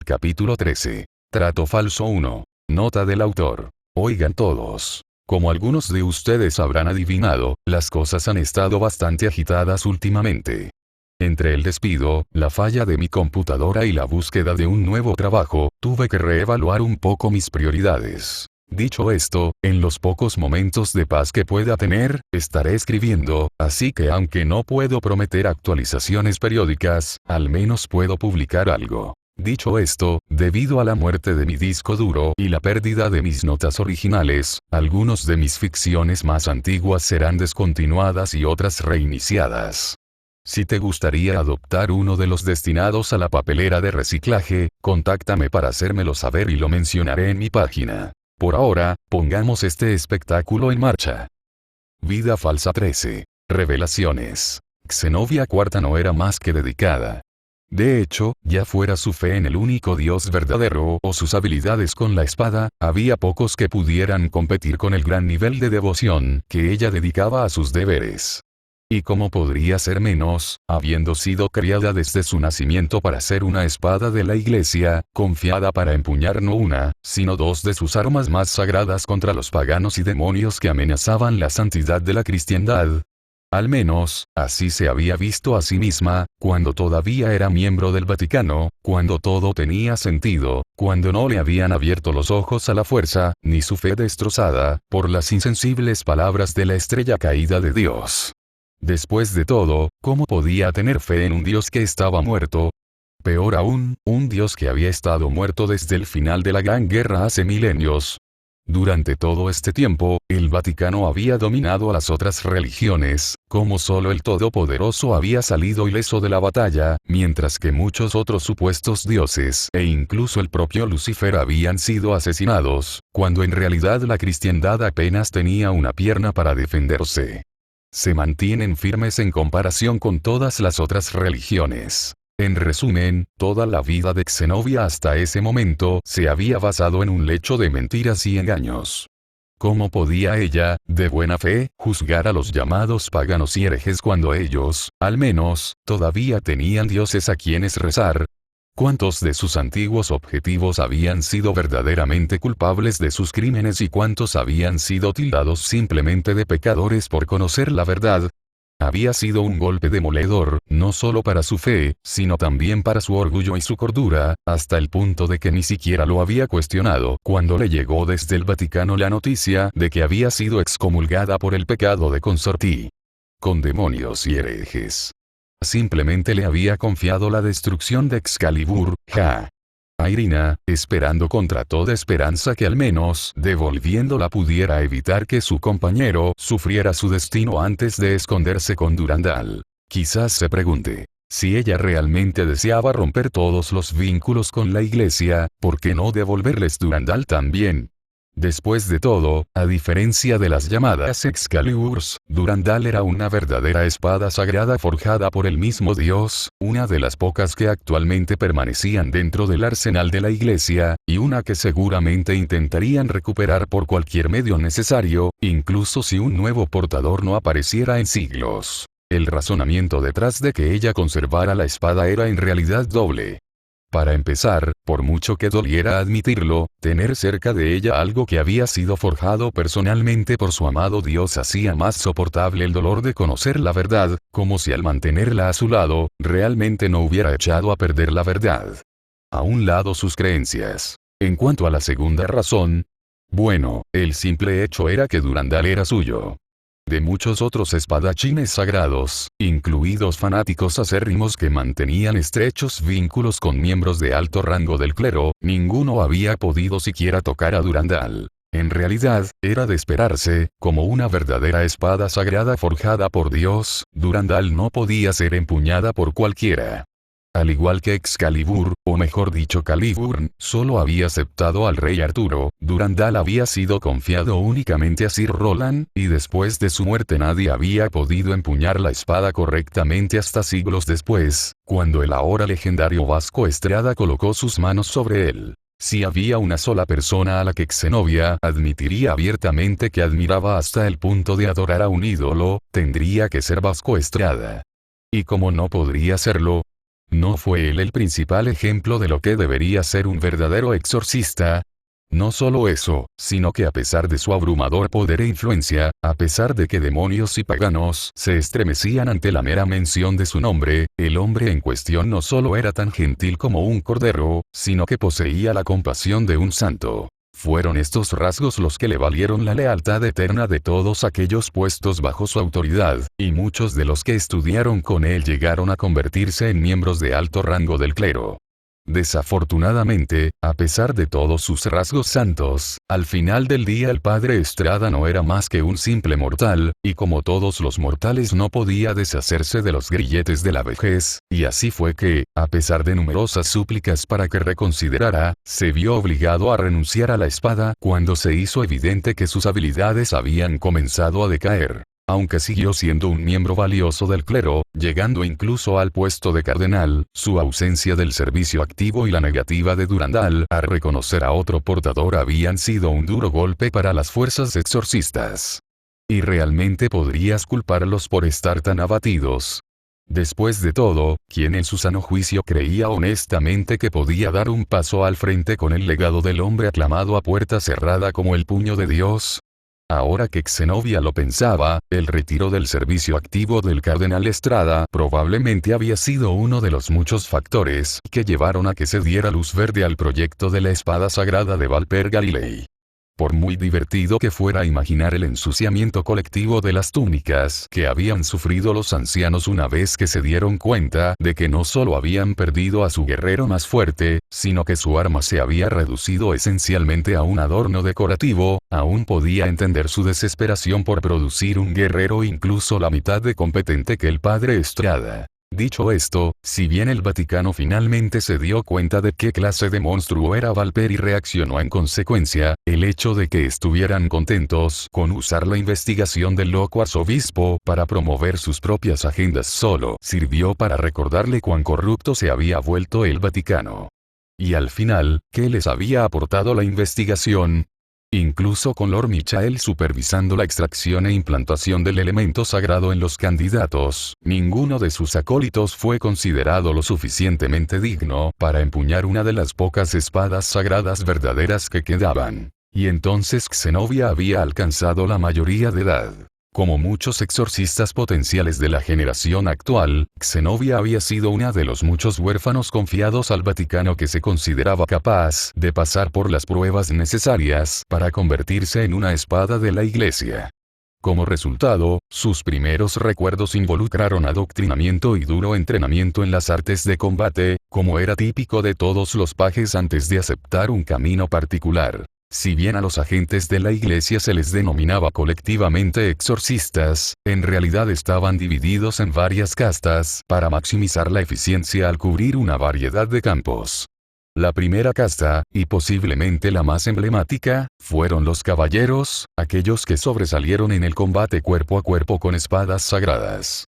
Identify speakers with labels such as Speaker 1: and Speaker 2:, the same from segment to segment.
Speaker 1: Capítulo 13. Trato falso 1. Nota del autor. Oigan todos. Como algunos de ustedes habrán adivinado, las cosas han estado bastante agitadas últimamente. Entre el despido, la falla de mi computadora y la búsqueda de un nuevo trabajo, tuve que reevaluar un poco mis prioridades. Dicho esto, en los pocos momentos de paz que pueda tener, estaré escribiendo, así que aunque no puedo prometer actualizaciones periódicas, al menos puedo publicar algo. Dicho esto, debido a la muerte de mi disco duro y la pérdida de mis notas originales, algunos de mis ficciones más antiguas serán descontinuadas y otras reiniciadas. Si te gustaría adoptar uno de los destinados a la papelera de reciclaje, contáctame para hacérmelo saber y lo mencionaré en mi página. Por ahora, pongamos este espectáculo en marcha. Vida falsa 13. Revelaciones. Xenovia IV no era más que dedicada. De hecho, ya fuera su fe en el único Dios verdadero o sus habilidades con la espada, había pocos que pudieran competir con el gran nivel de devoción que ella dedicaba a sus deberes. ¿Y cómo podría ser menos, habiendo sido criada desde su nacimiento para ser una espada de la Iglesia, confiada para empuñar no una, sino dos de sus armas más sagradas contra los paganos y demonios que amenazaban la santidad de la cristiandad? Al menos, así se había visto a sí misma, cuando todavía era miembro del Vaticano, cuando todo tenía sentido, cuando no le habían abierto los ojos a la fuerza, ni su fe destrozada, por las insensibles palabras de la estrella caída de Dios. Después de todo, ¿cómo podía tener fe en un Dios que estaba muerto? Peor aún, un Dios que había estado muerto desde el final de la Gran Guerra hace milenios. Durante todo este tiempo, el Vaticano había dominado a las otras religiones, como solo el Todopoderoso había salido ileso de la batalla, mientras que muchos otros supuestos dioses e incluso el propio Lucifer habían sido asesinados, cuando en realidad la cristiandad apenas tenía una pierna para defenderse. Se mantienen firmes en comparación con todas las otras religiones. En resumen, toda la vida de Xenovia hasta ese momento se había basado en un lecho de mentiras y engaños. ¿Cómo podía ella, de buena fe, juzgar a los llamados paganos y herejes cuando ellos, al menos, todavía tenían dioses a quienes rezar? ¿Cuántos de sus antiguos objetivos habían sido verdaderamente culpables de sus crímenes y cuántos habían sido tildados simplemente de pecadores por conocer la verdad? Había sido un golpe demoledor, no solo para su fe, sino también para su orgullo y su cordura, hasta el punto de que ni siquiera lo había cuestionado cuando le llegó desde el Vaticano la noticia de que había sido excomulgada por el pecado de consortí con demonios y herejes. Simplemente le había confiado la destrucción de Excalibur, a Irina, esperando contra toda esperanza que al menos devolviéndola pudiera evitar que su compañero sufriera su destino antes de esconderse con Durandal. Quizás se pregunte, si ella realmente deseaba romper todos los vínculos con la Iglesia, ¿por qué no devolverles Durandal también? Después de todo, a diferencia de las llamadas Excaliburs, Durandal era una verdadera espada sagrada forjada por el mismo Dios, una de las pocas que actualmente permanecían dentro del arsenal de la Iglesia, y una que seguramente intentarían recuperar por cualquier medio necesario, incluso si un nuevo portador no apareciera en siglos. El razonamiento detrás de que ella conservara la espada era en realidad doble. Para empezar, por mucho que doliera admitirlo, tener cerca de ella algo que había sido forjado personalmente por su amado Dios hacía más soportable el dolor de conocer la verdad, como si al mantenerla a su lado, realmente no hubiera echado a perder la verdad. A un lado sus creencias. En cuanto a la segunda razón, bueno, el simple hecho era que Durandal era suyo. De muchos otros espadachines sagrados, incluidos fanáticos acérrimos que mantenían estrechos vínculos con miembros de alto rango del clero, ninguno había podido siquiera tocar a Durandal. En realidad, era de esperarse, como una verdadera espada sagrada forjada por Dios, Durandal no podía ser empuñada por cualquiera. Al igual que Excalibur, o mejor dicho Caliburn, solo había aceptado al rey Arturo, Durandal había sido confiado únicamente a Sir Roland, y después de su muerte nadie había podido empuñar la espada correctamente hasta siglos después, cuando el ahora legendario Vasco Estrada colocó sus manos sobre él. Si había una sola persona a la que Xenovia admitiría abiertamente que admiraba hasta el punto de adorar a un ídolo, tendría que ser Vasco Estrada. Y como no podría serlo, ¿No fue él el principal ejemplo de lo que debería ser un verdadero exorcista? No solo eso, sino que a pesar de su abrumador poder e influencia, a pesar de que demonios y paganos se estremecían ante la mera mención de su nombre, el hombre en cuestión no solo era tan gentil como un cordero, sino que poseía la compasión de un santo. Fueron estos rasgos los que le valieron la lealtad eterna de todos aquellos puestos bajo su autoridad, y muchos de los que estudiaron con él llegaron a convertirse en miembros de alto rango del clero. Desafortunadamente, a pesar de todos sus rasgos santos, al final del día el padre Estrada no era más que un simple mortal, y como todos los mortales no podía deshacerse de los grilletes de la vejez, y así fue que, a pesar de numerosas súplicas para que reconsiderara, se vio obligado a renunciar a la espada cuando se hizo evidente que sus habilidades habían comenzado a decaer. Aunque siguió siendo un miembro valioso del clero, llegando incluso al puesto de cardenal, su ausencia del servicio activo y la negativa de Durandal a reconocer a otro portador habían sido un duro golpe para las fuerzas exorcistas. ¿Y realmente podrías culparlos por estar tan abatidos? Después de todo, ¿quién en su sano juicio creía honestamente que podía dar un paso al frente con el legado del hombre aclamado a puerta cerrada como el puño de Dios? Ahora que Zenobia lo pensaba, el retiro del servicio activo del cardenal Estrada probablemente había sido uno de los muchos factores que llevaron a que se diera luz verde al proyecto de la espada sagrada de Valper Galilei. Por muy divertido que fuera imaginar el ensuciamiento colectivo de las túnicas que habían sufrido los ancianos una vez que se dieron cuenta de que no solo habían perdido a su guerrero más fuerte, sino que su arma se había reducido esencialmente a un adorno decorativo, aún podía entender su desesperación por producir un guerrero incluso la mitad de competente que el padre Estrada. Dicho esto, si bien el Vaticano finalmente se dio cuenta de qué clase de monstruo era Valper y reaccionó en consecuencia, el hecho de que estuvieran contentos con usar la investigación del loco arzobispo para promover sus propias agendas solo sirvió para recordarle cuán corrupto se había vuelto el Vaticano. Y al final, ¿qué les había aportado la investigación? Incluso con Lord Michael supervisando la extracción e implantación del elemento sagrado en los candidatos, ninguno de sus acólitos fue considerado lo suficientemente digno para empuñar una de las pocas espadas sagradas verdaderas que quedaban. Y entonces Zenobia había alcanzado la mayoría de edad. Como muchos exorcistas potenciales de la generación actual, Zenobia había sido una de los muchos huérfanos confiados al Vaticano que se consideraba capaz de pasar por las pruebas necesarias para convertirse en una espada de la Iglesia. Como resultado, sus primeros recuerdos involucraron adoctrinamiento y duro entrenamiento en las artes de combate, como era típico de todos los pajes antes de aceptar un camino particular. Si bien a los agentes de la Iglesia se les denominaba colectivamente exorcistas, en realidad estaban divididos en varias castas para maximizar la eficiencia al cubrir una variedad de campos. La primera casta, y posiblemente la más emblemática, fueron los caballeros, aquellos que sobresalieron en el combate cuerpo a cuerpo con espadas sagradas.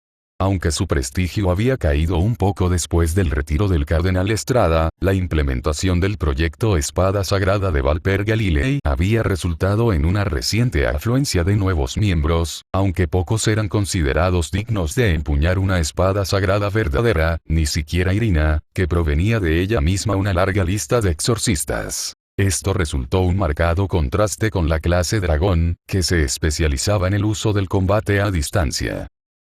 Speaker 1: Aunque su prestigio había caído un poco después del retiro del cardenal Estrada, la implementación del proyecto Espada Sagrada de Valper Galilei había resultado en una reciente afluencia de nuevos miembros, aunque pocos eran considerados dignos de empuñar una espada sagrada verdadera, ni siquiera Irina, que provenía de ella misma una larga lista de exorcistas. Esto resultó un marcado contraste con la clase dragón, que se especializaba en el uso del combate a distancia.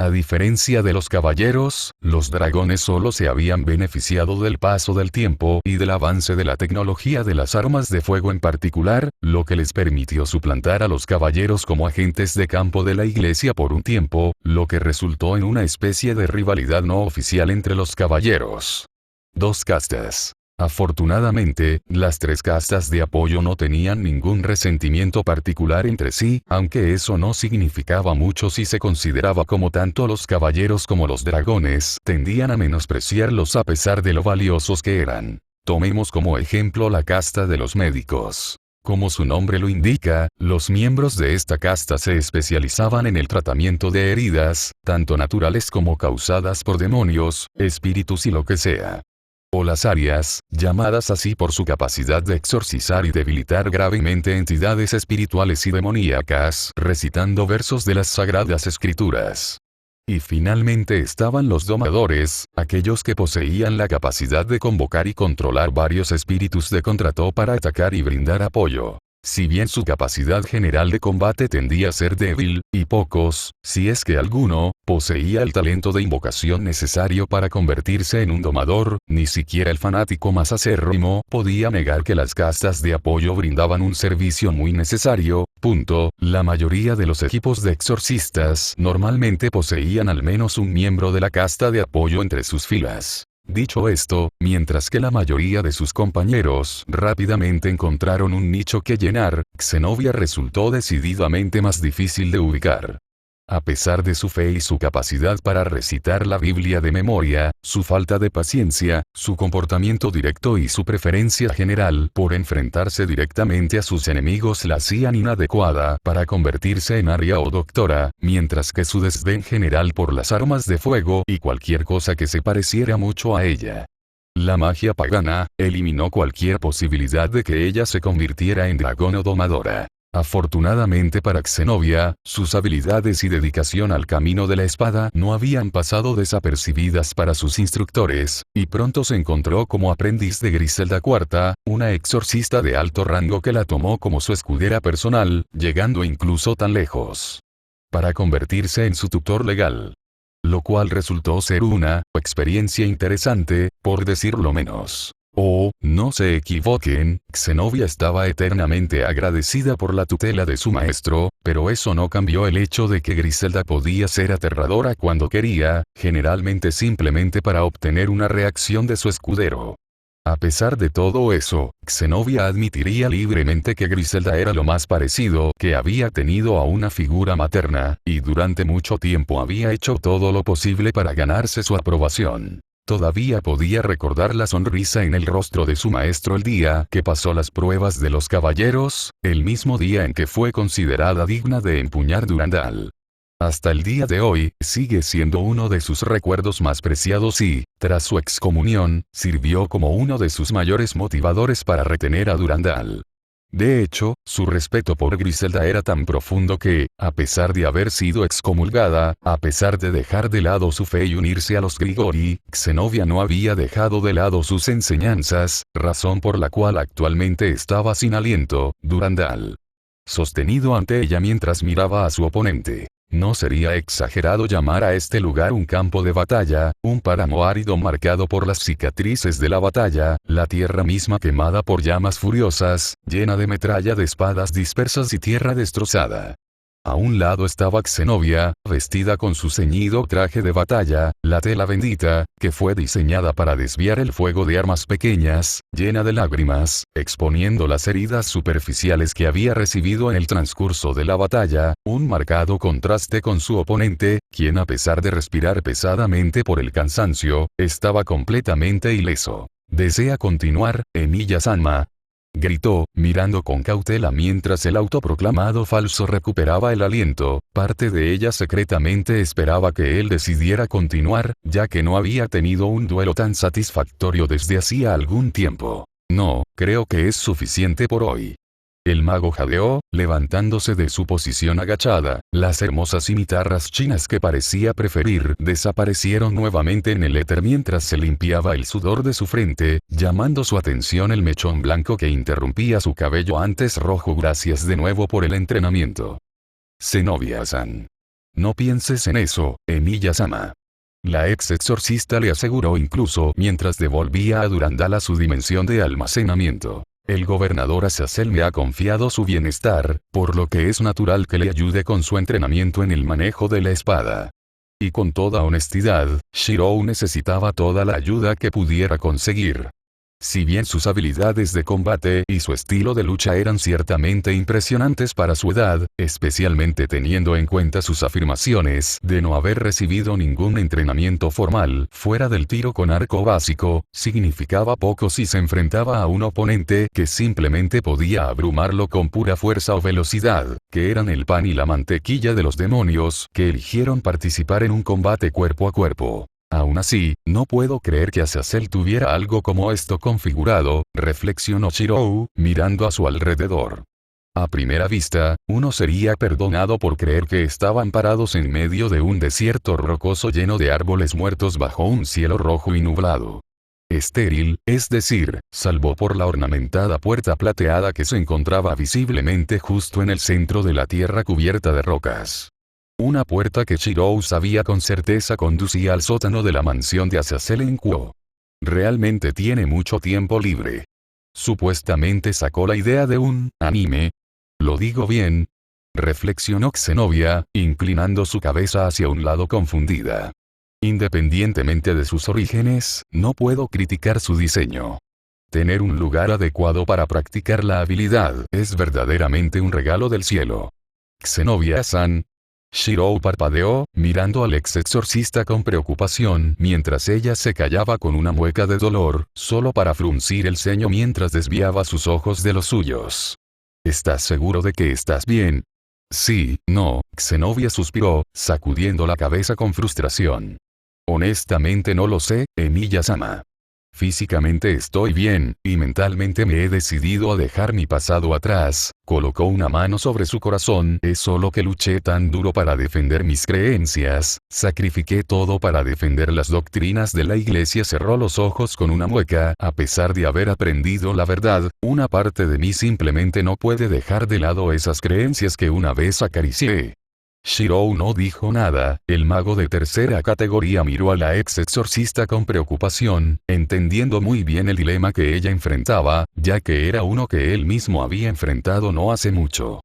Speaker 1: A diferencia de los caballeros, los dragones solo se habían beneficiado del paso del tiempo y del avance de la tecnología de las armas de fuego en particular, lo que les permitió suplantar a los caballeros como agentes de campo de la Iglesia por un tiempo, lo que resultó en una especie de rivalidad no oficial entre los caballeros. Dos castas. Afortunadamente, las tres castas de apoyo no tenían ningún resentimiento particular entre sí, aunque eso no significaba mucho si se consideraba como tanto los caballeros como los dragones tendían a menospreciarlos a pesar de lo valiosos que eran. Tomemos como ejemplo la casta de los médicos. Como su nombre lo indica, los miembros de esta casta se especializaban en el tratamiento de heridas, tanto naturales como causadas por demonios, espíritus y lo que sea. O las arias, llamadas así por su capacidad de exorcizar y debilitar gravemente entidades espirituales y demoníacas, recitando versos de las Sagradas Escrituras. Y finalmente estaban los domadores, aquellos que poseían la capacidad de convocar y controlar varios espíritus de contrato para atacar y brindar apoyo. Si bien su capacidad general de combate tendía a ser débil, y pocos, si es que alguno, poseía el talento de invocación necesario para convertirse en un domador, ni siquiera el fanático más acérrimo podía negar que las castas de apoyo brindaban un servicio muy necesario. La mayoría de los equipos de exorcistas normalmente poseían al menos un miembro de la casta de apoyo entre sus filas. Dicho esto, mientras que la mayoría de sus compañeros rápidamente encontraron un nicho que llenar, Zenobia resultó decididamente más difícil de ubicar. A pesar de su fe y su capacidad para recitar la Biblia de memoria, su falta de paciencia, su comportamiento directo y su preferencia general por enfrentarse directamente a sus enemigos la hacían inadecuada para convertirse en aria o doctora, mientras que su desdén general por las armas de fuego y cualquier cosa que se pareciera mucho a ella. La magia pagana eliminó cualquier posibilidad de que ella se convirtiera en dragón o domadora. Afortunadamente para Zenobia, sus habilidades y dedicación al camino de la espada no habían pasado desapercibidas para sus instructores, y pronto se encontró como aprendiz de Griselda IV, una exorcista de alto rango que la tomó como su escudera personal, llegando incluso tan lejos para convertirse en su tutor legal. Lo cual resultó ser una experiencia interesante, por decirlo menos. No se equivoquen, Zenobia estaba eternamente agradecida por la tutela de su maestro, pero eso no cambió el hecho de que Griselda podía ser aterradora cuando quería, generalmente simplemente para obtener una reacción de su escudero. A pesar de todo eso, Zenobia admitiría libremente que Griselda era lo más parecido que había tenido a una figura materna, y durante mucho tiempo había hecho todo lo posible para ganarse su aprobación. Todavía podía recordar la sonrisa en el rostro de su maestro el día que pasó las pruebas de los caballeros, el mismo día en que fue considerada digna de empuñar Durandal. Hasta el día de hoy, sigue siendo uno de sus recuerdos más preciados y, tras su excomunión, sirvió como uno de sus mayores motivadores para retener a Durandal. De hecho, su respeto por Griselda era tan profundo que, a pesar de haber sido excomulgada, a pesar de dejar de lado su fe y unirse a los Grigori, Zenobia no había dejado de lado sus enseñanzas, razón por la cual actualmente estaba sin aliento. Durandal, sostenido ante ella mientras miraba a su oponente. No sería exagerado llamar a este lugar un campo de batalla, un páramo árido marcado por las cicatrices de la batalla, la tierra misma quemada por llamas furiosas, llena de metralla de espadas dispersas y tierra destrozada. A un lado estaba Zenobia, vestida con su ceñido traje de batalla, la tela bendita, que fue diseñada para desviar el fuego de armas pequeñas, llena de lágrimas, exponiendo las heridas superficiales que había recibido en el transcurso de la batalla, un marcado contraste con su oponente, quien a pesar de respirar pesadamente por el cansancio, estaba completamente ileso. ¿Desea continuar, Emiya-sama?, gritó, mirando con cautela mientras el autoproclamado falso recuperaba el aliento. Parte de ella secretamente esperaba que él decidiera continuar, ya que no había tenido un duelo tan satisfactorio desde hacía algún tiempo. No, creo que es suficiente por hoy. El mago jadeó, levantándose de su posición agachada. Las hermosas cimitarras chinas que parecía preferir desaparecieron nuevamente en el éter mientras se limpiaba el sudor de su frente, llamando su atención el mechón blanco que interrumpía su cabello antes rojo. Gracias de nuevo por el entrenamiento. Zenobia-san. No pienses en eso, Emiya-sama. La ex exorcista le aseguró incluso mientras devolvía a Durandal a su dimensión de almacenamiento. El gobernador Azazel me ha confiado su bienestar, por lo que es natural que le ayude con su entrenamiento en el manejo de la espada. Y con toda honestidad, Shirou necesitaba toda la ayuda que pudiera conseguir. Si bien sus habilidades de combate y su estilo de lucha eran ciertamente impresionantes para su edad, especialmente teniendo en cuenta sus afirmaciones de no haber recibido ningún entrenamiento formal fuera del tiro con arco básico, significaba poco si se enfrentaba a un oponente que simplemente podía abrumarlo con pura fuerza o velocidad, que eran el pan y la mantequilla de los demonios que eligieron participar en un combate cuerpo a cuerpo. Aún así, no puedo creer que Azazel tuviera algo como esto configurado, reflexionó Shirou, mirando a su alrededor. A primera vista, uno sería perdonado por creer que estaban parados en medio de un desierto rocoso lleno de árboles muertos bajo un cielo rojo y nublado. Estéril, es decir, salvo por la ornamentada puerta plateada que se encontraba visiblemente justo en el centro de la tierra cubierta de rocas. Una puerta que Shirou sabía con certeza conducía al sótano de la mansión de Azazel en Kuo. Realmente tiene mucho tiempo libre. Supuestamente sacó la idea de un anime. ¿Lo digo bien? Reflexionó Zenobia, inclinando su cabeza hacia un lado confundida. Independientemente de sus orígenes, no puedo criticar su diseño. Tener un lugar adecuado para practicar la habilidad es verdaderamente un regalo del cielo. Zenobia-san. Shirou parpadeó, mirando al ex exorcista con preocupación mientras ella se callaba con una mueca de dolor, solo para fruncir el ceño mientras desviaba sus ojos de los suyos. ¿Estás seguro de que estás bien? Sí, no, Zenobia suspiró, sacudiendo la cabeza con frustración. Honestamente no lo sé, Emiya-sama. Físicamente estoy bien, y mentalmente me he decidido a dejar mi pasado atrás. Colocó una mano sobre su corazón. Es solo que luché tan duro para defender mis creencias, sacrifiqué todo para defender las doctrinas de la iglesia. Cerró los ojos con una mueca. A pesar de haber aprendido la verdad, una parte de mí simplemente no puede dejar de lado esas creencias que una vez acaricié. Shirou no dijo nada. El mago de tercera categoría miró a la ex exorcista con preocupación, entendiendo muy bien el dilema que ella enfrentaba, ya que era uno que él mismo había enfrentado no hace mucho.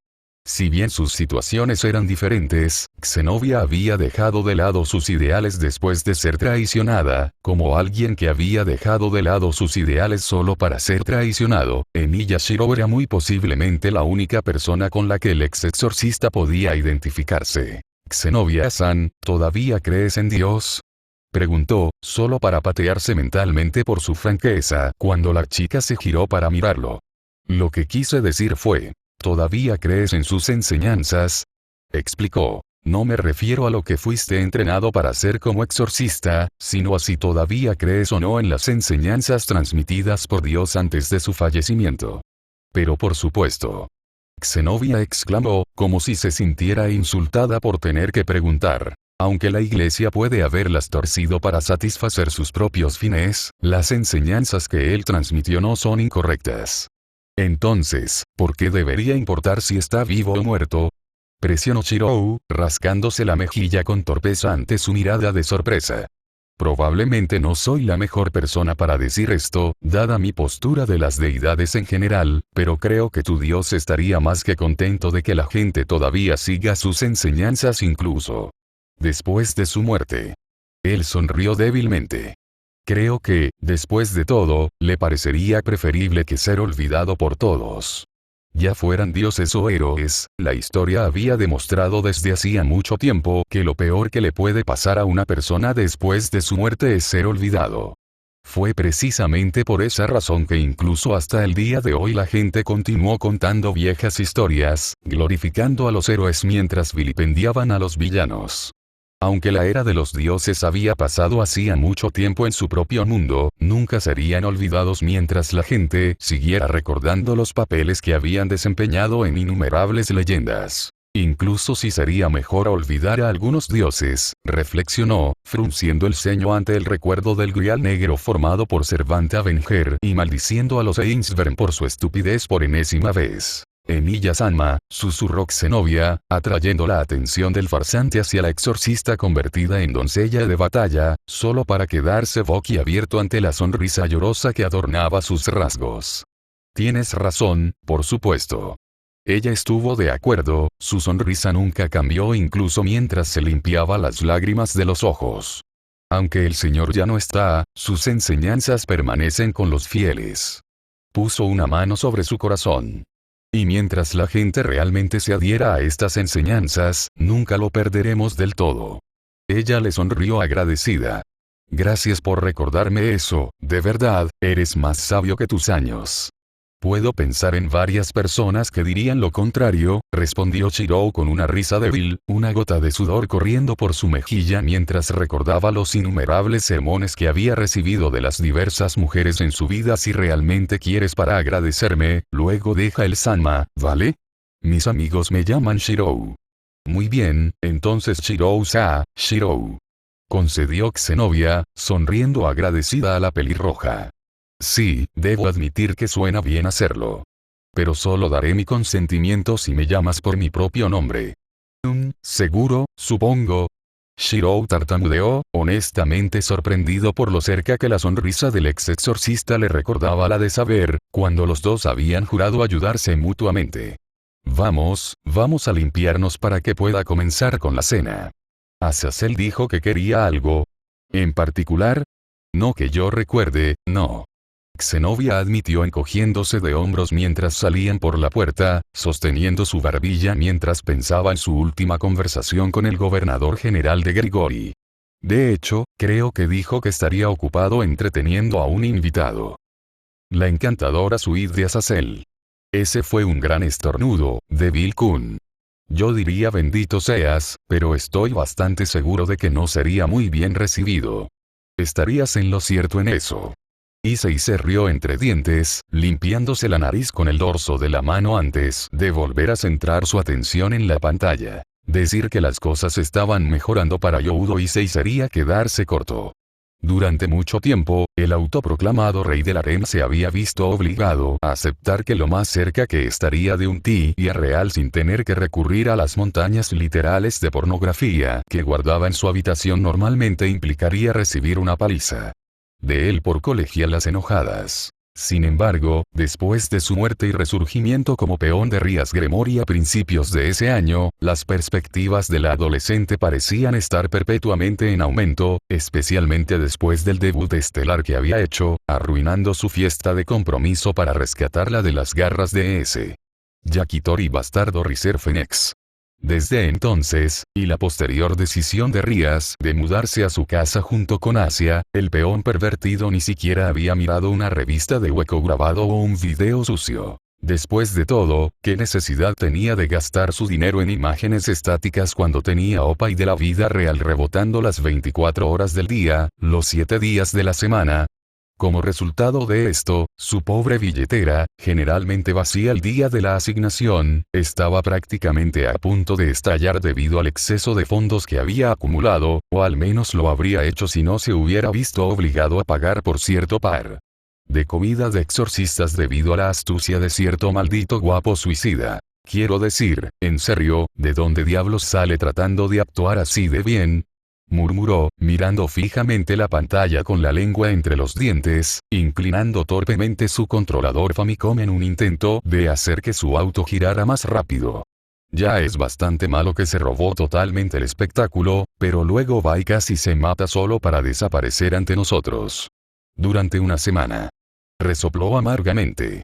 Speaker 1: Si bien sus situaciones eran diferentes, Zenobia había dejado de lado sus ideales después de ser traicionada, como alguien que había dejado de lado sus ideales solo para ser traicionado. Emiya Shirou era muy posiblemente la única persona con la que el ex exorcista podía identificarse. Zenobia-san, ¿todavía crees en Dios? Preguntó, solo para patearse mentalmente por su franqueza, cuando la chica se giró para mirarlo. Lo que quise decir fue, ¿todavía crees en sus enseñanzas? Explicó. No me refiero a lo que fuiste entrenado para hacer como exorcista, sino a si todavía crees o no en las enseñanzas transmitidas por Dios antes de su fallecimiento. Pero por supuesto. Zenobia exclamó, como si se sintiera insultada por tener que preguntar. Aunque la iglesia puede haberlas torcido para satisfacer sus propios fines, las enseñanzas que él transmitió no son incorrectas. Entonces, ¿por qué debería importar si está vivo o muerto? Presionó Shirou, rascándose la mejilla con torpeza ante su mirada de sorpresa. Probablemente no soy la mejor persona para decir esto, dada mi postura de las deidades en general, pero creo que tu Dios estaría más que contento de que la gente todavía siga sus enseñanzas incluso después de su muerte. Él sonrió débilmente. Creo que, después de todo, le parecería preferible que ser olvidado por todos. Ya fueran dioses o héroes, la historia había demostrado desde hacía mucho tiempo que lo peor que le puede pasar a una persona después de su muerte es ser olvidado. Fue precisamente por esa razón que incluso hasta el día de hoy la gente continuó contando viejas historias, glorificando a los héroes mientras vilipendiaban a los villanos. Aunque la era de los dioses había pasado hacía mucho tiempo en su propio mundo, nunca serían olvidados mientras la gente siguiera recordando los papeles que habían desempeñado en innumerables leyendas. Incluso si sería mejor olvidar a algunos dioses, reflexionó, frunciendo el ceño ante el recuerdo del grial negro formado por Servante Avenger y maldiciendo a los Ainsburn por su estupidez por enésima vez. Emiya-sama, susurró Zenobia, atrayendo la atención del farsante hacia la exorcista convertida en doncella de batalla, solo para quedarse boquiabierto ante la sonrisa llorosa que adornaba sus rasgos. Tienes razón, por supuesto. Ella estuvo de acuerdo, su sonrisa nunca cambió incluso mientras se limpiaba las lágrimas de los ojos. Aunque el Señor ya no está, sus enseñanzas permanecen con los fieles. Puso una mano sobre su corazón. Y mientras la gente realmente se adhiera a estas enseñanzas, nunca lo perderemos del todo. Ella le sonrió agradecida. Gracias por recordarme eso, de verdad, eres más sabio que tus años. Puedo pensar en varias personas que dirían lo contrario, respondió Shirou con una risa débil, una gota de sudor corriendo por su mejilla mientras recordaba los innumerables sermones que había recibido de las diversas mujeres en su vida. Si realmente quieres para agradecerme, luego deja el Sanma, ¿vale? Mis amigos me llaman Shirou. Muy bien, entonces Shirou-sa, Shirou. Concedió Zenobia, sonriendo agradecida a la pelirroja. Sí, debo admitir que suena bien hacerlo. Pero solo daré mi consentimiento si me llamas por mi propio nombre. ¿Seguro, supongo? Shirou tartamudeó, honestamente sorprendido por lo cerca que la sonrisa del ex exorcista le recordaba la de Saber, cuando los dos habían jurado ayudarse mutuamente. Vamos a limpiarnos para que pueda comenzar con la cena. Azazel dijo que quería algo. ¿En particular? No que yo recuerde, no. Zenobia admitió encogiéndose de hombros mientras salían por la puerta, sosteniendo su barbilla mientras pensaba en su última conversación con el gobernador general de Grigori. De hecho, creo que dijo que estaría ocupado entreteniendo a un invitado. La encantadora suite de Azazel. Ese fue un gran estornudo, de Bill Kun. Yo diría bendito seas, pero estoy bastante seguro de que no sería muy bien recibido. Estarías en lo cierto en eso. Issei se rió entre dientes, limpiándose la nariz con el dorso de la mano antes de volver a centrar su atención en la pantalla. Decir que las cosas estaban mejorando para Youdo Issei sería quedarse corto. Durante mucho tiempo, el autoproclamado rey del harem se había visto obligado a aceptar que lo más cerca que estaría de un tía real sin tener que recurrir a las montañas literales de pornografía que guardaba en su habitación normalmente implicaría recibir una paliza de él por colegialas enojadas. Sin embargo, después de su muerte y resurgimiento como peón de Rías Gremory a principios de ese año, las perspectivas de la adolescente parecían estar perpetuamente en aumento, especialmente después del debut estelar que había hecho, arruinando su fiesta de compromiso para rescatarla de las garras de ese yakitori bastardo Riser Phoenix. Desde entonces, y la posterior decisión de Rías de mudarse a su casa junto con Asia, el peón pervertido ni siquiera había mirado una revista de hueco grabado o un video sucio. Después de todo, ¿qué necesidad tenía de gastar su dinero en imágenes estáticas cuando tenía OPA y de la vida real rebotando las 24 horas del día, los 7 días de la semana? Como resultado de esto, su pobre billetera, generalmente vacía el día de la asignación, estaba prácticamente a punto de estallar debido al exceso de fondos que había acumulado, o al menos lo habría hecho si no se hubiera visto obligado a pagar por cierto par de comida de exorcistas debido a la astucia de cierto maldito guapo suicida. Quiero decir, en serio, ¿de dónde diablos sale tratando de actuar así de bien? Murmuró, mirando fijamente la pantalla con la lengua entre los dientes, inclinando torpemente su controlador Famicom en un intento de hacer que su auto girara más rápido. Ya es bastante malo que se robó totalmente el espectáculo, pero luego va y casi se mata solo para desaparecer ante nosotros. Durante una semana. Resopló amargamente.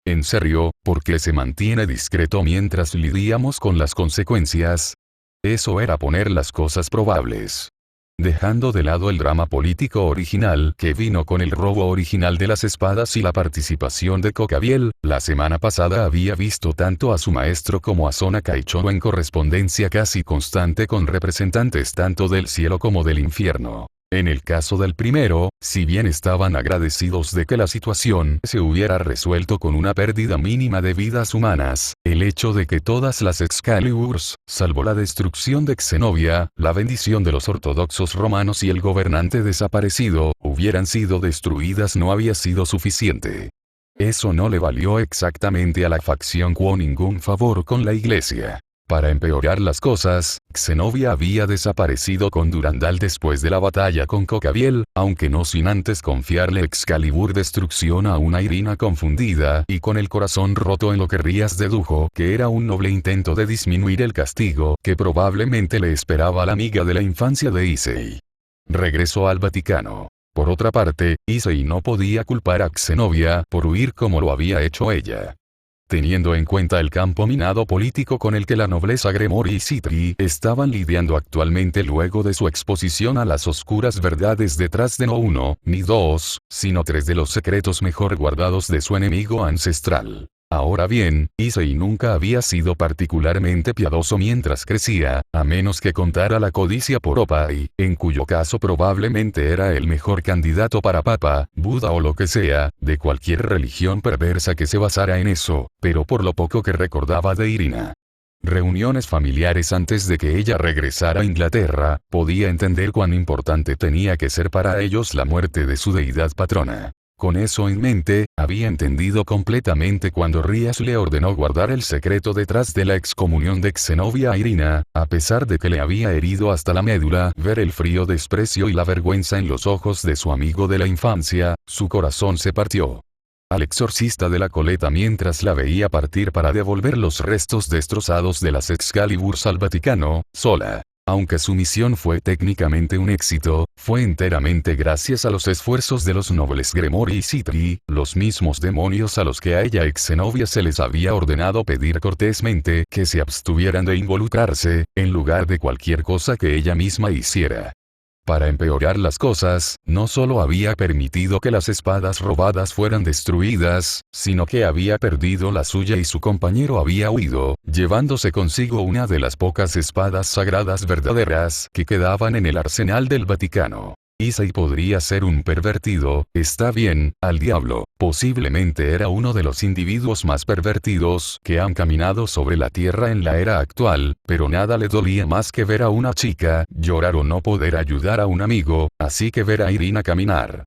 Speaker 1: En serio, ¿por qué se mantiene discreto mientras lidiamos con las consecuencias? Eso era poner las cosas probables. Dejando de lado el drama político original que vino con el robo original de las espadas y la participación de Kokabiel, la semana pasada había visto tanto a su maestro como a Sona Kaichoro en correspondencia casi constante con representantes tanto del cielo como del infierno. En el caso del primero, si bien estaban agradecidos de que la situación se hubiera resuelto con una pérdida mínima de vidas humanas, el hecho de que todas las Excaliburs, salvo la destrucción de Zenobia, la bendición de los ortodoxos romanos y el gobernante desaparecido, hubieran sido destruidas no había sido suficiente. Eso no le valió exactamente a la facción Kuo ningún favor con la iglesia. Para empeorar las cosas, Zenobia había desaparecido con Durandal después de la batalla con Kokabiel, aunque no sin antes confiarle Excalibur destrucción a una Irina confundida y con el corazón roto en lo que Rías dedujo que era un noble intento de disminuir el castigo que probablemente le esperaba a la amiga de la infancia de Issei. Regresó al Vaticano. Por otra parte, Issei no podía culpar a Zenobia por huir como lo había hecho ella. Teniendo en cuenta el campo minado político con el que la nobleza Gremory y Citri estaban lidiando actualmente luego de su exposición a las oscuras verdades detrás de no uno, ni dos, sino tres de los secretos mejor guardados de su enemigo ancestral. Ahora bien, Issei nunca había sido particularmente piadoso mientras crecía, a menos que contara la codicia por Oppai, en cuyo caso probablemente era el mejor candidato para Papa, Buda o lo que sea, de cualquier religión perversa que se basara en eso, pero por lo poco que recordaba de Irina. Reuniones familiares antes de que ella regresara a Inglaterra, podía entender cuán importante tenía que ser para ellos la muerte de su deidad patrona. Con eso en mente, había entendido completamente cuando Rías le ordenó guardar el secreto detrás de la excomunión de Xenovia a Irina, a pesar de que le había herido hasta la médula ver el frío desprecio y la vergüenza en los ojos de su amigo de la infancia, su corazón se partió. Al exorcista de la Coleta mientras la veía partir para devolver los restos destrozados de las Excaliburs al Vaticano, sola. Aunque su misión fue técnicamente un éxito, fue enteramente gracias a los esfuerzos de los nobles Gremori y Citri, los mismos demonios a los que a ella Xenovia se les había ordenado pedir cortésmente que se abstuvieran de involucrarse, en lugar de cualquier cosa que ella misma hiciera. Para empeorar las cosas, no solo había permitido que las espadas robadas fueran destruidas, sino que había perdido la suya y su compañero había huido, llevándose consigo una de las pocas espadas sagradas verdaderas que quedaban en el arsenal del Vaticano. Issei podría ser un pervertido, está bien, al diablo, posiblemente era uno de los individuos más pervertidos que han caminado sobre la tierra en la era actual, pero nada le dolía más que ver a una chica llorar o no poder ayudar a un amigo, así que ver a Irina caminar.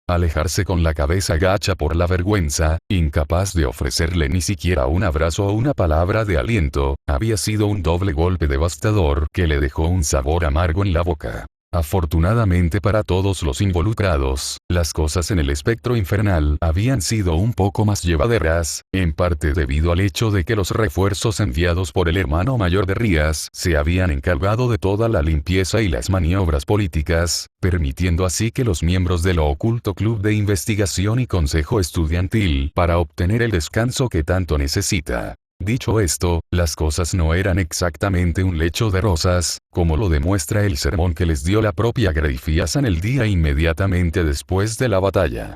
Speaker 1: Alejarse con la cabeza gacha por la vergüenza, incapaz de ofrecerle ni siquiera un abrazo o una palabra de aliento, había sido un doble golpe devastador que le dejó un sabor amargo en la boca. Afortunadamente para todos los involucrados, las cosas en el espectro infernal habían sido un poco más llevaderas, en parte debido al hecho de que los refuerzos enviados por el hermano mayor de Rías se habían encargado de toda la limpieza y las maniobras políticas, permitiendo así que los miembros del oculto club de investigación y consejo estudiantil para obtener el descanso que tanto necesita. Dicho esto, las cosas no eran exactamente un lecho de rosas, como lo demuestra el sermón que les dio la propia Greifiasan el día inmediatamente después de la batalla.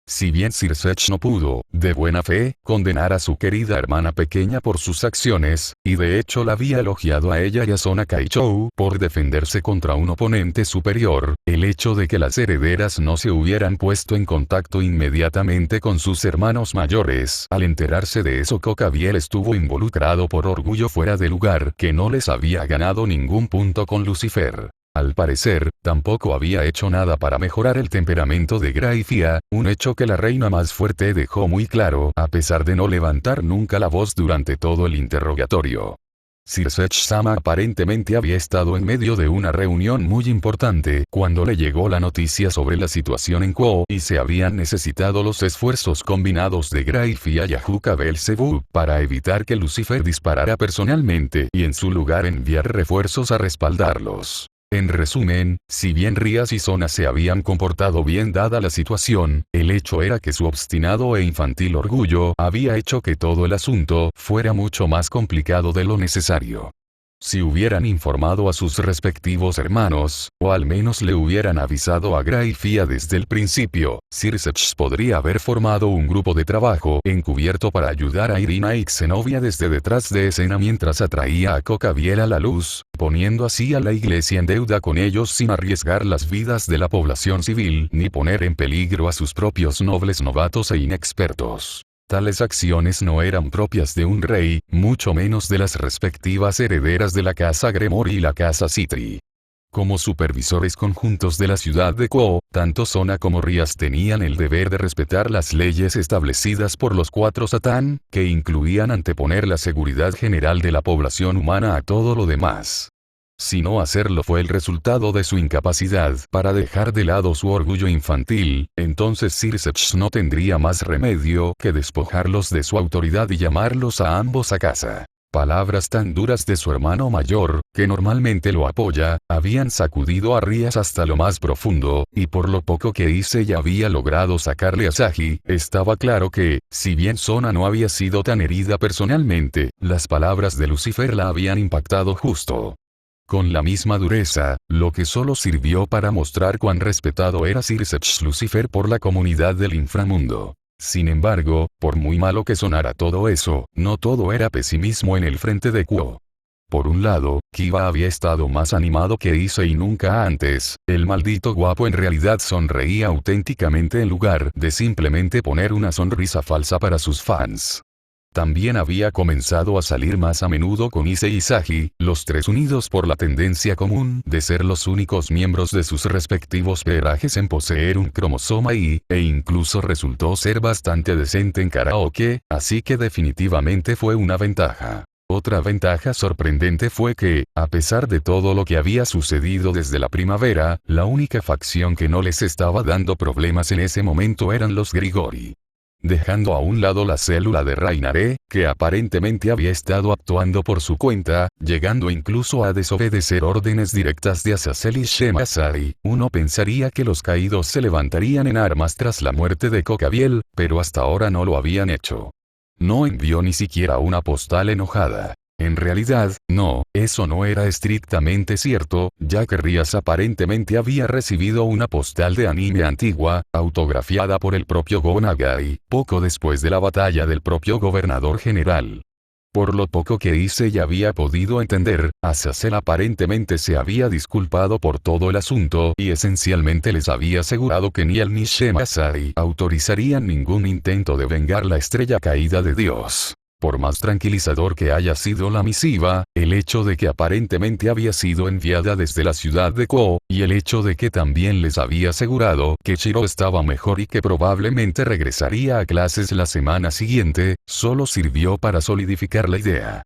Speaker 1: Si bien Sir Sech no pudo, de buena fe, condenar a su querida hermana pequeña por sus acciones, y de hecho la había elogiado a ella y a Sona Kaichou por defenderse contra un oponente superior, el hecho de que las herederas no se hubieran puesto en contacto inmediatamente con sus hermanos mayores, al enterarse de eso Cocabiel estuvo involucrado por orgullo fuera de lugar que no les había ganado ningún punto con Lucifer. Al parecer, tampoco había hecho nada para mejorar el temperamento de Graifia, un hecho que la reina más fuerte dejó muy claro a pesar de no levantar nunca la voz durante todo el interrogatorio. Sir Sech-sama aparentemente había estado en medio de una reunión muy importante cuando le llegó la noticia sobre la situación en Quo y se habían necesitado los esfuerzos combinados de Graifia y Ajuka Belzebub para evitar que Lucifer disparara personalmente y en su lugar enviar refuerzos a respaldarlos. En resumen, si bien Rías y Sona se habían comportado bien dada la situación, el hecho era que su obstinado e infantil orgullo había hecho que todo el asunto fuera mucho más complicado de lo necesario. Si hubieran informado a sus respectivos hermanos, o al menos le hubieran avisado a Graifia desde el principio, Sir Sech podría haber formado un grupo de trabajo encubierto para ayudar a Irina y Xenovia desde detrás de escena mientras atraía a Cocabiel a la luz, poniendo así a la iglesia en deuda con ellos sin arriesgar las vidas de la población civil ni poner en peligro a sus propios nobles novatos e inexpertos. Tales acciones no eran propias de un rey, mucho menos de las respectivas herederas de la casa Gremori y la casa Citri. Como supervisores conjuntos de la ciudad de Quo, tanto Sona como Rías tenían el deber de respetar las leyes establecidas por los cuatro Satán, que incluían anteponer la seguridad general de la población humana a todo lo demás. Si no hacerlo fue el resultado de su incapacidad para dejar de lado su orgullo infantil, entonces Sir Sech no tendría más remedio que despojarlos de su autoridad y llamarlos a ambos a casa. Palabras tan duras de su hermano mayor, que normalmente lo apoya, habían sacudido a Rías hasta lo más profundo, y por lo poco que Issei ya había logrado sacarle a Saji, estaba claro que, si bien Sona no había sido tan herida personalmente, las palabras de Lucifer la habían impactado justo. Con la misma dureza, lo que solo sirvió para mostrar cuán respetado era Sir Sech Lucifer por la comunidad del inframundo. Sin embargo, por muy malo que sonara todo eso, no todo era pesimismo en el frente de Quo. Por un lado, Kiba había estado más animado que Issei nunca antes, el maldito guapo en realidad sonreía auténticamente en lugar de simplemente poner una sonrisa falsa para sus fans. También había comenzado a salir más a menudo con Issei y Sagi, los tres unidos por la tendencia común de ser los únicos miembros de sus respectivos perajes en poseer un cromosoma Y, e incluso resultó ser bastante decente en karaoke, así que definitivamente fue una ventaja. Otra ventaja sorprendente fue que, a pesar de todo lo que había sucedido desde la primavera, la única facción que no les estaba dando problemas en ese momento eran los Grigori. Dejando a un lado la célula de Rainare, que aparentemente había estado actuando por su cuenta, llegando incluso a desobedecer órdenes directas de Azazel y Shemazai, uno pensaría que los caídos se levantarían en armas tras la muerte de Cocabiel, pero hasta ahora no lo habían hecho. No envió ni siquiera una postal enojada. En realidad, no, eso no era estrictamente cierto, ya que Rías aparentemente había recibido una postal de anime antigua, autografiada por el propio Go Nagai, poco después de la batalla del propio gobernador general. Por lo poco que hice y había podido entender, Azazel aparentemente se había disculpado por todo el asunto y esencialmente les había asegurado que ni él ni Shemazai autorizarían ningún intento de vengar la estrella caída de Dios. Por más tranquilizador que haya sido la misiva, el hecho de que aparentemente había sido enviada desde la ciudad de Quo, y el hecho de que también les había asegurado que Shiro estaba mejor y que probablemente regresaría a clases la semana siguiente, solo sirvió para solidificar la idea.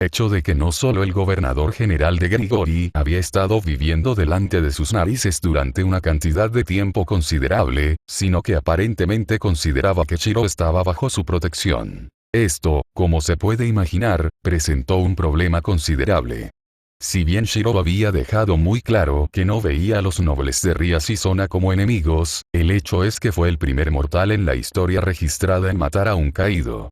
Speaker 1: Hecho de que no solo el gobernador general de Grigori había estado viviendo delante de sus narices durante una cantidad de tiempo considerable, sino que aparentemente consideraba que Shiro estaba bajo su protección. Esto, como se puede imaginar, presentó un problema considerable. Si bien Shiro había dejado muy claro que no veía a los nobles de Rías y Zona como enemigos, el hecho es que fue el primer mortal en la historia registrada en matar a un caído.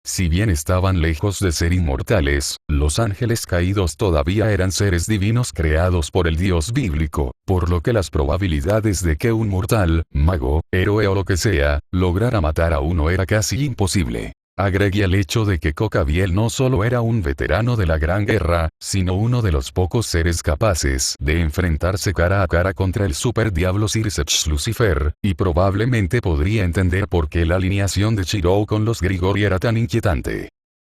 Speaker 1: Si bien estaban lejos de ser inmortales, los ángeles caídos todavía eran seres divinos creados por el dios bíblico, por lo que las probabilidades de que un mortal, mago, héroe o lo que sea, lograra matar a uno era casi imposible. Agregué el hecho de que Cocabiel no solo era un veterano de la Gran Guerra, sino uno de los pocos seres capaces de enfrentarse cara a cara contra el super diablo Sirsex Lucifer, y probablemente podría entender por qué la alineación de Shiro con los Grigori era tan inquietante.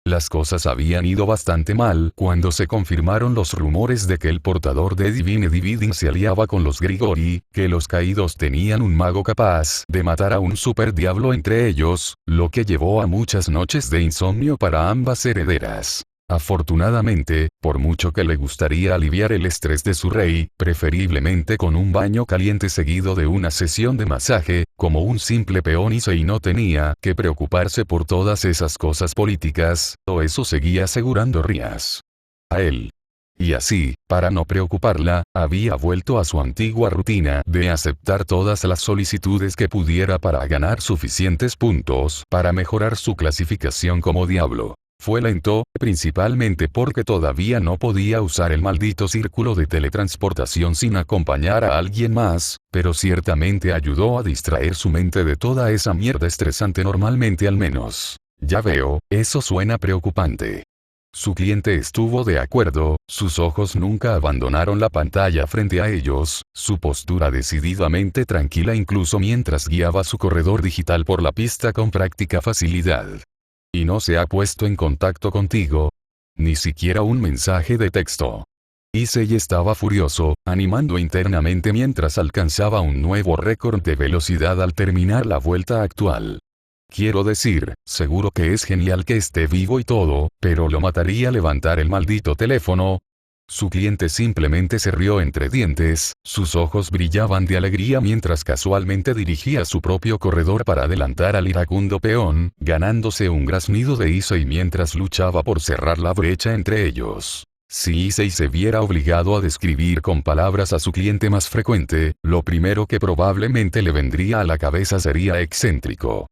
Speaker 1: Las cosas habían ido bastante mal cuando se confirmaron los rumores de que el portador de Divine Dividing se aliaba con los Grigori, que los caídos tenían un mago capaz de matar a un super diablo entre ellos, lo que llevó a muchas noches de insomnio para ambas herederas. Afortunadamente, por mucho que le gustaría aliviar el estrés de su rey, preferiblemente con un baño caliente seguido de una sesión de masaje, como un simple peón Issei no tenía que preocuparse por todas esas cosas políticas, o eso seguía asegurando Rías. A él. Y así, para no preocuparla, había vuelto a su antigua rutina de aceptar todas las solicitudes que pudiera para ganar suficientes puntos para mejorar su clasificación como diablo. Fue lento, principalmente porque todavía no podía usar el maldito círculo de teletransportación sin acompañar a alguien más, pero ciertamente ayudó a distraer su mente de toda esa mierda estresante normalmente al menos. Ya veo, eso suena preocupante. Su cliente estuvo de acuerdo, sus ojos nunca abandonaron la pantalla frente a ellos, su postura decididamente tranquila incluso mientras guiaba su corredor digital por la pista con práctica facilidad. ¿Y no se ha puesto en contacto contigo? Ni siquiera un mensaje de texto. Issei estaba furioso, animando internamente mientras alcanzaba un nuevo récord de velocidad al terminar la vuelta actual. Quiero decir, seguro que es genial que esté vivo y todo, pero lo mataría levantar el maldito teléfono. Su cliente simplemente se rió entre dientes, sus ojos brillaban de alegría mientras casualmente dirigía su propio corredor para adelantar al iracundo peón, ganándose un graznido de Issei mientras luchaba por cerrar la brecha entre ellos. Si Issei se viera obligado a describir con palabras a su cliente más frecuente, lo primero que probablemente le vendría a la cabeza sería excéntrico.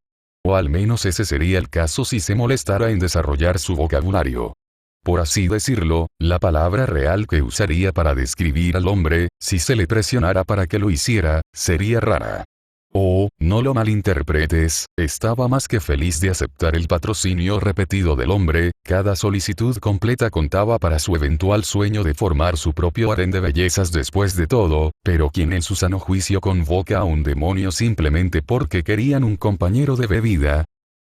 Speaker 1: O al menos ese sería el caso si se molestara en desarrollar su vocabulario. Por así decirlo, la palabra real que usaría para describir al hombre, si se le presionara para que lo hiciera, sería rara. Oh, no lo malinterpretes, estaba más que feliz de aceptar el patrocinio repetido del hombre, cada solicitud completa contaba para su eventual sueño de formar su propio harén de bellezas después de todo, pero quien en su sano juicio convoca a un demonio simplemente porque querían un compañero de bebida,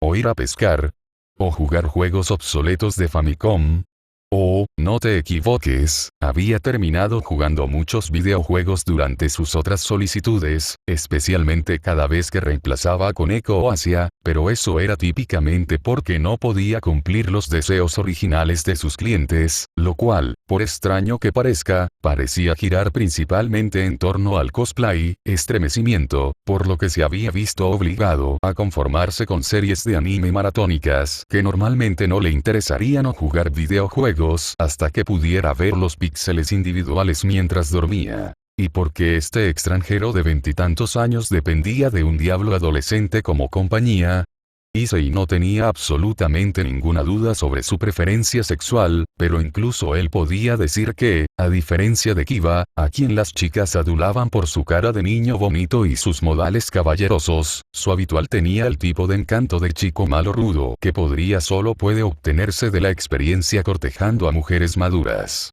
Speaker 1: o ir a pescar, o jugar juegos obsoletos de Famicom. Oh, no te equivoques, había terminado jugando muchos videojuegos durante sus otras solicitudes, especialmente cada vez que reemplazaba con Eco o Asia, pero eso era típicamente porque no podía cumplir los deseos originales de sus clientes, lo cual, por extraño que parezca, parecía girar principalmente en torno al cosplay, estremecimiento, por lo que se había visto obligado a conformarse con series de anime maratónicas que normalmente no le interesarían o jugar videojuegos hasta que pudiera ver los píxeles individuales mientras dormía. Y porque este extranjero de veintitantos años dependía de un diablo adolescente como compañía, Issei no tenía absolutamente ninguna duda sobre su preferencia sexual, pero incluso él podía decir que, a diferencia de Kiba, a quien las chicas adulaban por su cara de niño bonito y sus modales caballerosos, su habitual tenía el tipo de encanto de chico malo rudo que solo puede obtenerse de la experiencia cortejando a mujeres maduras.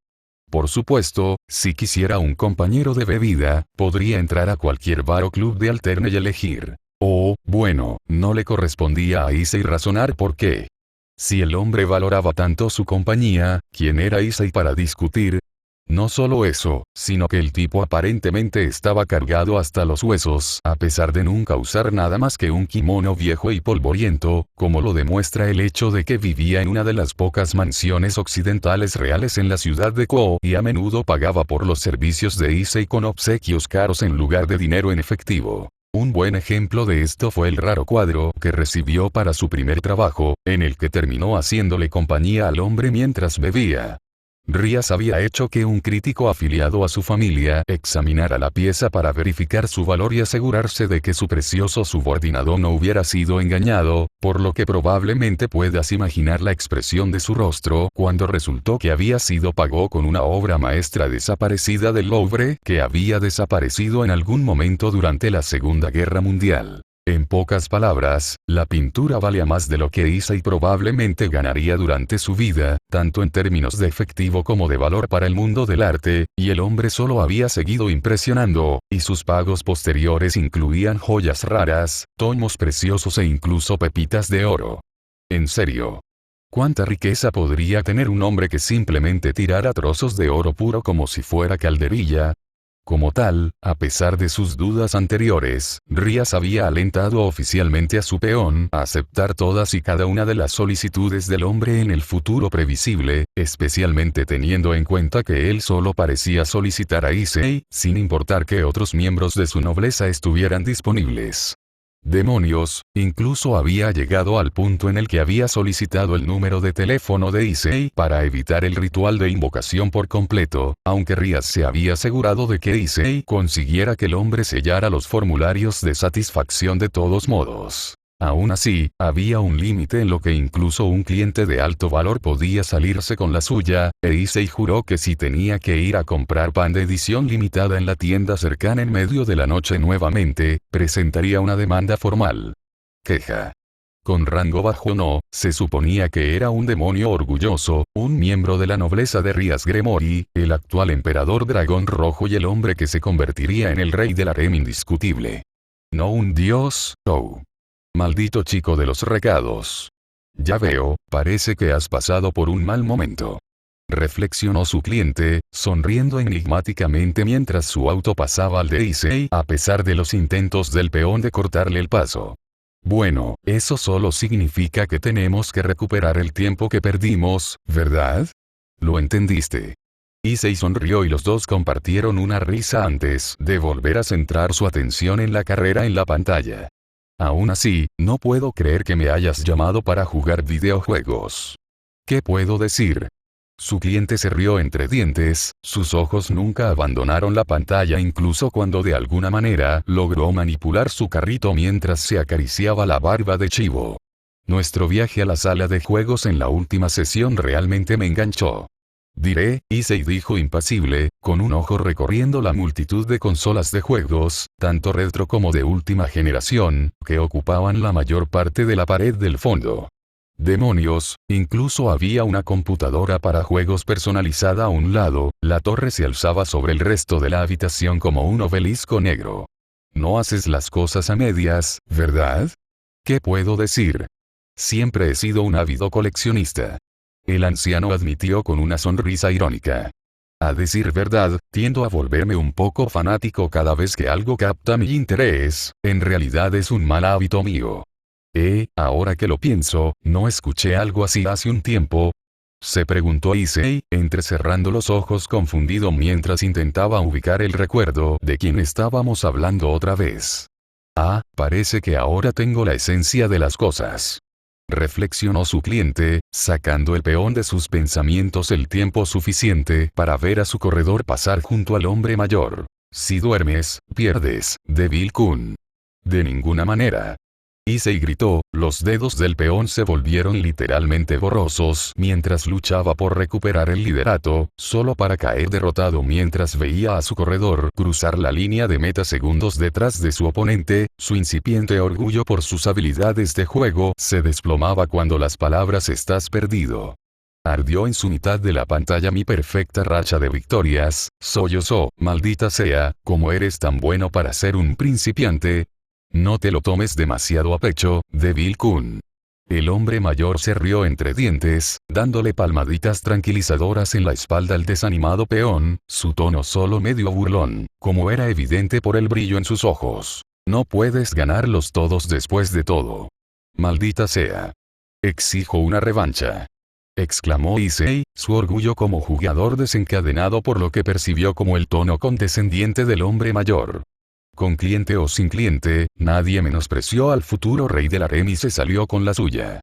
Speaker 1: Por supuesto, si quisiera un compañero de bebida, podría entrar a cualquier bar o club de alterne y elegir. Oh, bueno, no le correspondía a Issei razonar por qué. Si el hombre valoraba tanto su compañía, ¿quién era Issei para discutir? No solo eso, sino que el tipo aparentemente estaba cargado hasta los huesos, a pesar de nunca usar nada más que un kimono viejo y polvoriento, como lo demuestra el hecho de que vivía en una de las pocas mansiones occidentales reales en la ciudad de Kō y a menudo pagaba por los servicios de Issei con obsequios caros en lugar de dinero en efectivo. Un buen ejemplo de esto fue el raro cuadro que recibió para su primer trabajo, en el que terminó haciéndole compañía al hombre mientras bebía. Rías había hecho que un crítico afiliado a su familia examinara la pieza para verificar su valor y asegurarse de que su precioso subordinado no hubiera sido engañado, por lo que probablemente puedas imaginar la expresión de su rostro cuando resultó que había sido pagado con una obra maestra desaparecida del Louvre que había desaparecido en algún momento durante la Segunda Guerra Mundial. En pocas palabras, la pintura valía más de lo que Issei probablemente ganaría durante su vida, tanto en términos de efectivo como de valor para el mundo del arte, y el hombre solo había seguido impresionando, y sus pagos posteriores incluían joyas raras, tomos preciosos e incluso pepitas de oro. En serio. ¿Cuánta riqueza podría tener un hombre que simplemente tirara trozos de oro puro como si fuera calderilla? Como tal, a pesar de sus dudas anteriores, Rías había alentado oficialmente a su peón a aceptar todas y cada una de las solicitudes del hombre en el futuro previsible, especialmente teniendo en cuenta que él solo parecía solicitar a Issei, sin importar que otros miembros de su nobleza estuvieran disponibles. Demonios, incluso había llegado al punto en el que había solicitado el número de teléfono de Issei para evitar el ritual de invocación por completo, aunque Rías se había asegurado de que Issei consiguiera que el hombre sellara los formularios de satisfacción de todos modos. Aún así, había un límite en lo que incluso un cliente de alto valor podía salirse con la suya, e Issei juró que si tenía que ir a comprar pan de edición limitada en la tienda cercana en medio de la noche nuevamente, presentaría una demanda formal. Queja. Con rango bajo no, se suponía que era un demonio orgulloso, un miembro de la nobleza de Rías Gremory, el actual emperador dragón rojo y el hombre que se convertiría en el rey del harem indiscutible. No un dios, oh. Maldito chico de los recados. Ya veo, parece que has pasado por un mal momento. Reflexionó su cliente, sonriendo enigmáticamente mientras su auto pasaba al de Issei a pesar de los intentos del peón de cortarle el paso. Bueno, eso solo significa que tenemos que recuperar el tiempo que perdimos, ¿verdad? ¿Lo entendiste? Issei sonrió y los dos compartieron una risa antes de volver a centrar su atención en la carrera en la pantalla. Aún así, no puedo creer que me hayas llamado para jugar videojuegos. ¿Qué puedo decir? Su cliente se rió entre dientes, sus ojos nunca abandonaron la pantalla incluso cuando de alguna manera logró manipular su carrito mientras se acariciaba la barba de chivo. Nuestro viaje a la sala de juegos en la última sesión realmente me enganchó. Diré, Issei dijo impasible, con un ojo recorriendo la multitud de consolas de juegos, tanto retro como de última generación, que ocupaban la mayor parte de la pared del fondo. Demonios, incluso había una computadora para juegos personalizada a un lado, la torre se alzaba sobre el resto de la habitación como un obelisco negro. No haces las cosas a medias, ¿verdad? ¿Qué puedo decir? Siempre he sido un ávido coleccionista. El anciano admitió con una sonrisa irónica. A decir verdad, tiendo a volverme un poco fanático cada vez que algo capta mi interés, en realidad es un mal hábito mío. Ahora que lo pienso, ¿no escuché algo así hace un tiempo? Se preguntó Issei, entrecerrando los ojos confundido mientras intentaba ubicar el recuerdo de quien estábamos hablando otra vez. Parece que ahora tengo la esencia de las cosas. Reflexionó su cliente, sacando el peón de sus pensamientos el tiempo suficiente para ver a su corredor pasar junto al hombre mayor. Si duermes, pierdes, Devil-kun. De ninguna manera. Issei gritó, los dedos del peón se volvieron literalmente borrosos mientras luchaba por recuperar el liderato, solo para caer derrotado mientras veía a su corredor cruzar la línea de meta segundos detrás de su oponente. Su incipiente orgullo por sus habilidades de juego se desplomaba cuando las palabras "estás perdido". Ardió en su mitad de la pantalla mi perfecta racha de victorias, sollozó, maldita sea, ¿cómo eres tan bueno para ser un principiante? No te lo tomes demasiado a pecho, Devil-kun. El hombre mayor se rió entre dientes, dándole palmaditas tranquilizadoras en la espalda al desanimado peón, su tono solo medio burlón, como era evidente por el brillo en sus ojos. No puedes ganarlos todos después de todo. Maldita sea. Exijo una revancha. Exclamó Issei, su orgullo como jugador desencadenado por lo que percibió como el tono condescendiente del hombre mayor. Con cliente o sin cliente, nadie menospreció al futuro rey del harem y se salió con la suya.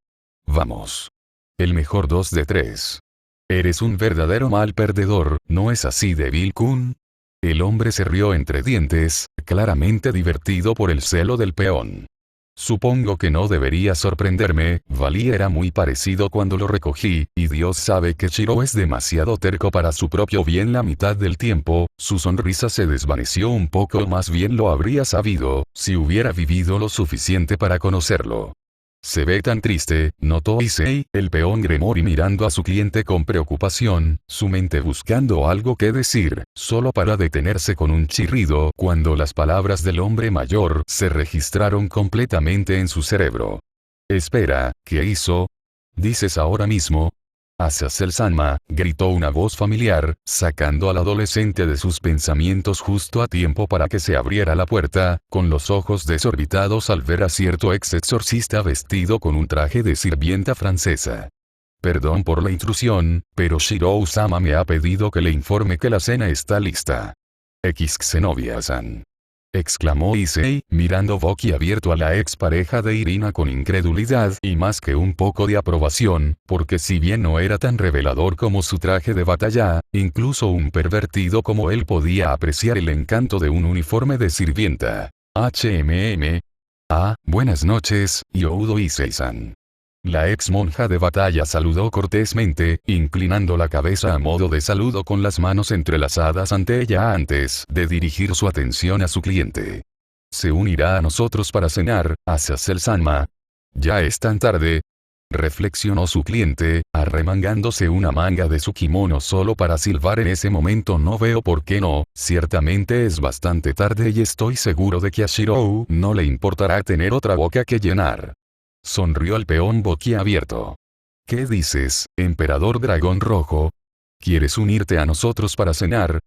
Speaker 1: Vamos. El mejor 2 de 3. Eres un verdadero mal perdedor, ¿no es así, Devil-kun? El hombre se rió entre dientes, claramente divertido por el celo del peón. Supongo que no debería sorprenderme, Vali era muy parecido cuando lo recogí, y Dios sabe que Shiro es demasiado terco para su propio bien la mitad del tiempo. Su sonrisa se desvaneció un poco, o más bien lo habría sabido, si hubiera vivido lo suficiente para conocerlo. Se ve tan triste, notó Issei, el peón Gremori mirando a su cliente con preocupación, su mente buscando algo que decir, solo para detenerse con un chirrido cuando las palabras del hombre mayor se registraron completamente en su cerebro. Espera, ¿qué hizo? ¿Dices ahora mismo? Azazel-sama, gritó una voz familiar, sacando al adolescente de sus pensamientos justo a tiempo para que se abriera la puerta, con los ojos desorbitados al ver a cierto ex exorcista vestido con un traje de sirvienta francesa. Perdón por la intrusión, pero Shirou-sama me ha pedido que le informe que la cena está lista. Xenobia-san. Exclamó Issei, mirando boquiabierto a la expareja de Irina con incredulidad y más que un poco de aprobación, porque si bien no era tan revelador como su traje de batalla, incluso un pervertido como él podía apreciar el encanto de un uniforme de sirvienta. Buenas noches, Youdo Issei-san. La ex monja de batalla saludó cortésmente, inclinando la cabeza a modo de saludo con las manos entrelazadas ante ella antes de dirigir su atención a su cliente. ¿Se unirá a nosotros para cenar, Azazel-sama? Ya es tan tarde. Reflexionó su cliente, arremangándose una manga de su kimono solo para silbar en ese momento. No veo por qué no, ciertamente es bastante tarde y estoy seguro de que a Shirou no le importará tener otra boca que llenar. Sonrió el peón boquiabierto. ¿Qué dices, emperador dragón rojo? ¿Quieres unirte a nosotros para cenar?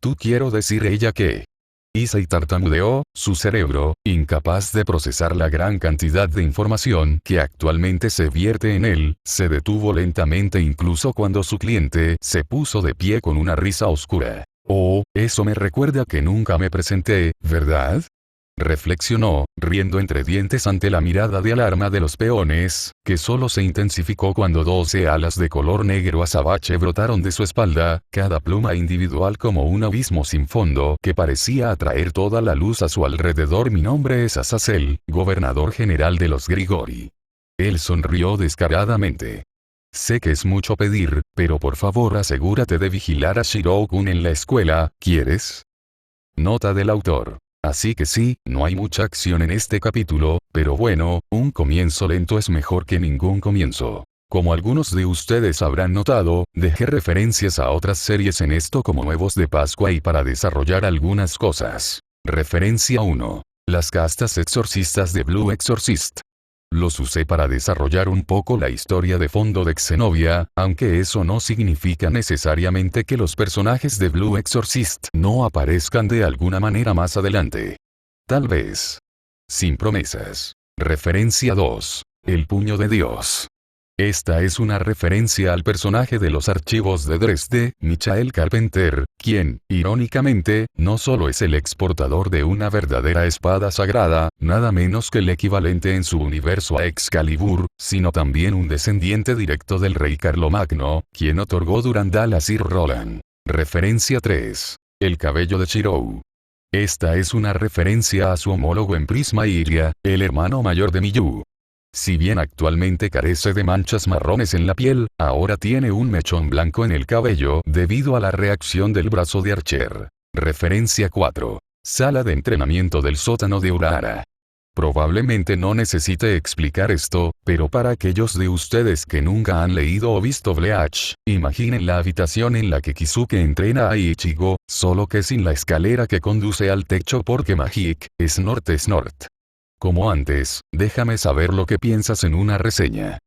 Speaker 1: Tú quiero decir ella que... Issei tartamudeó, su cerebro, incapaz de procesar la gran cantidad de información que actualmente se vierte en él, se detuvo lentamente incluso cuando su cliente se puso de pie con una risa oscura. Oh, eso me recuerda que nunca me presenté, ¿verdad? Reflexionó, riendo entre dientes ante la mirada de alarma de los peones, que solo se intensificó cuando 12 alas de color negro azabache brotaron de su espalda, cada pluma individual como un abismo sin fondo que parecía atraer toda la luz a su alrededor. Mi nombre es Azazel, gobernador general de los Grigori. Él sonrió descaradamente. Sé que es mucho pedir, pero por favor asegúrate de vigilar a Shirou-kun en la escuela, ¿quieres? Nota del autor. Así que sí, no hay mucha acción en este capítulo, pero bueno, un comienzo lento es mejor que ningún comienzo. Como algunos de ustedes habrán notado, dejé referencias a otras series en esto como huevos de Pascua y para desarrollar algunas cosas. Referencia 1. Las castas exorcistas de Blue Exorcist. Los usé para desarrollar un poco la historia de fondo de Xenovia, aunque eso no significa necesariamente que los personajes de Blue Exorcist no aparezcan de alguna manera más adelante. Tal vez. Sin promesas. Referencia 2. El puño de Dios. Esta es una referencia al personaje de los archivos de Dresde, Michael Carpenter, quien, irónicamente, no solo es el exportador de una verdadera espada sagrada, nada menos que el equivalente en su universo a Excalibur, sino también un descendiente directo del rey Carlomagno, quien otorgó Durandal a Sir Roland. Referencia 3. El cabello de Shirou. Esta es una referencia a su homólogo en Prisma Iria, el hermano mayor de Miyu. Si bien actualmente carece de manchas marrones en la piel, ahora tiene un mechón blanco en el cabello debido a la reacción del brazo de Archer. Referencia 4. Sala de entrenamiento del sótano de Urahara. Probablemente no necesite explicar esto, pero para aquellos de ustedes que nunca han leído o visto Bleach, imaginen la habitación en la que Kisuke entrena a Ichigo, solo que sin la escalera que conduce al techo porque Magic, Snort. Como antes, déjame saber lo que piensas en una reseña.